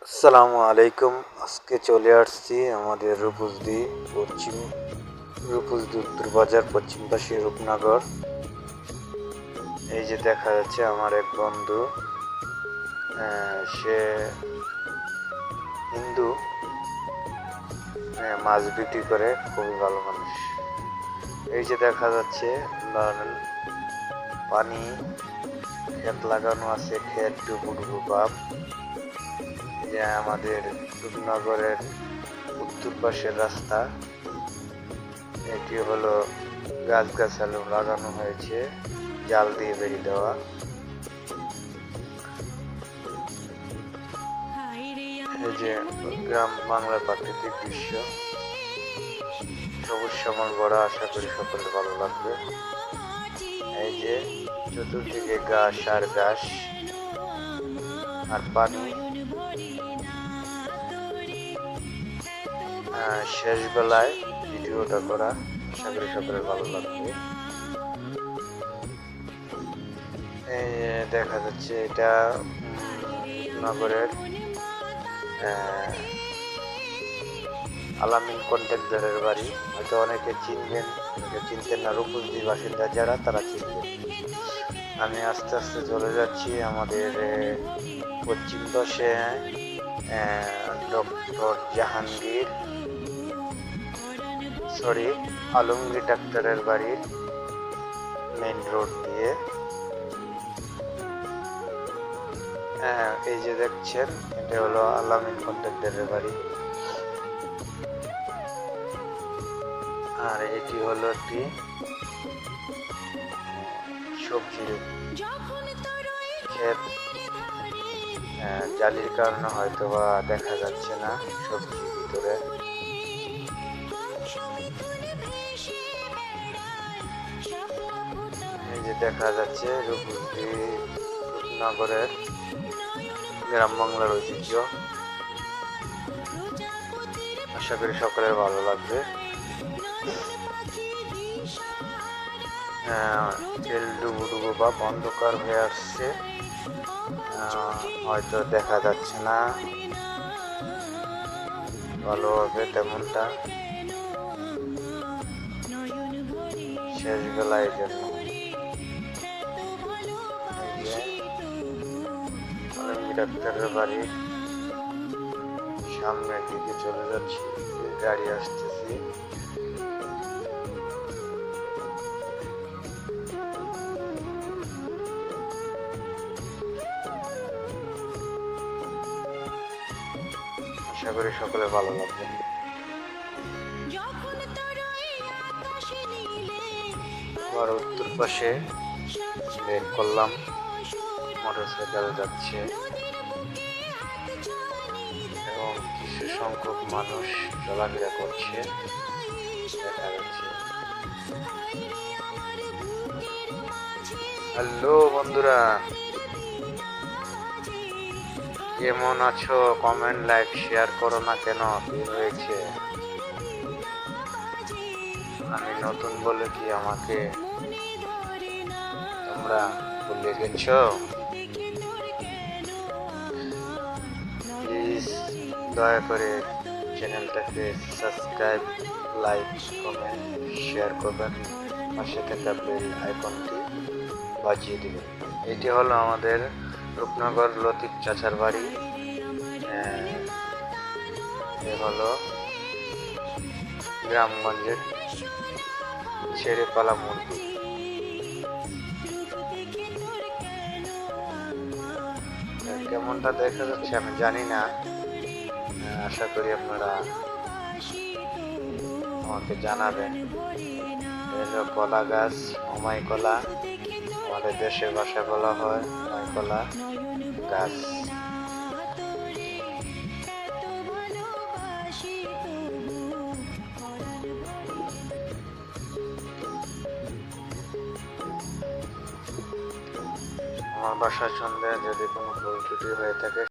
আসসালামু আলাইকুম। আজকে চলে আসছি আমাদের রূপসদি উত্তর বাজার পশ্চিম পাশে রূপনগর। এই যে দেখা যাচ্ছে আমার এক বন্ধু, সে হিন্দু, মাছ বিক্রি করে, খুবই ভালো মানুষ। এই যে দেখা যাচ্ছে পানি ক্ষেত লাগানো আছে, ক্ষেত ডুবু ভাব। যে আমাদের রূপনগরের উত্তর পাশের রাস্তা, এটি হলো গাছগাছালি লাগানো হয়েছে, জাল দিয়ে বেরিয়ে দেওয়া। এই যে গ্রাম বাংলার প্রাকৃতিক দৃশ্য, সবুজ শ্যামল বড়, আশা করি সকলে ভালো লাগবে। এই যে চতুর্দিকে ঘাস আর ঘাস আর পানি। শেষ বেলায় ভিডিওটা করা, আশা করি সকলের ভালো লাগবে। এই দেখা যাচ্ছে এটা নগরের আলামিন কন্ট্রাক্টরের বাড়ি। হয়তো অনেকে চিনবেন, অনেকে চিনতেন না। রূপসদির বাসিন্দা যারা, তারা চিনবেন। আমি আস্তে আস্তে চলে যাচ্ছি আমাদের পশ্চিম পাশে ডক্টর জাহাঙ্গীর আলমগীর ডাক্তারের বাড়ির মেইন রোড দিয়ে। এই যে দেখছেন, এটা হলো আলামিন কন্ট্রাক্টরের বাড়ি। আর এটি হলো একটি সবজির ক্ষেত। জালির কারণে হয়তো বা দেখা যাচ্ছে না সবজির ভিতরে। এই যে দেখা যাচ্ছে রূপনগরের গ্রাম বাংলার ঐতিহ্য। আশা করি সকলের ভালো লাগবে। তেল ডুবু বা অন্ধকার হয়ে আসছে, হয়তো দেখা যাচ্ছে না ভালোভাবে তেমনটা শেষ বেলায়। জন্য ডাক্তারের বাড়ির সামনের দিকে চলে যাচ্ছি, গাড়ি আসতেছি। আশা করি সকলে ভালো লাগবে। আবার উত্তর পাশে বের করলাম, মোটরসাইকেল যাচ্ছে এবং কিছু সংখ্যক মানুষ চলাফেরা করছে দেখা যাচ্ছে। হ্যালো বন্ধুরা, কেমন আছো? কমেন্ট, লাইক, শেয়ার করো না কেন? কি হয়েছে? আমি নতুন বলে কি আমাকে তোমরা ভুলে গেছো? প্লিজ দয়া করে চ্যানেলটাকে সাবস্ক্রাইব, লাইক, কমেন্ট, শেয়ার করবেন। পাশে থাকা বেল আইকনটি বাজিয়ে দিবেন। এটি হলো আমাদের রূপনগর লতিফ চাচার বাড়ি। এ হলো গ্রামগঞ্জের ছেড়ে পালা মুরগি। কেমনটা দেখা যাচ্ছে আমি জানি না, আশা করি আপনারা আমাকে জানাবেন। এলো কলা গাছ, ওমাই কলা, আমাদের দেশের ভাষায় বলা হয় ওমাই কলা গাছ। আমার বাসার সন্ধ্যায় যদি কোনো ভুল ত্রুটি হয়ে থাকে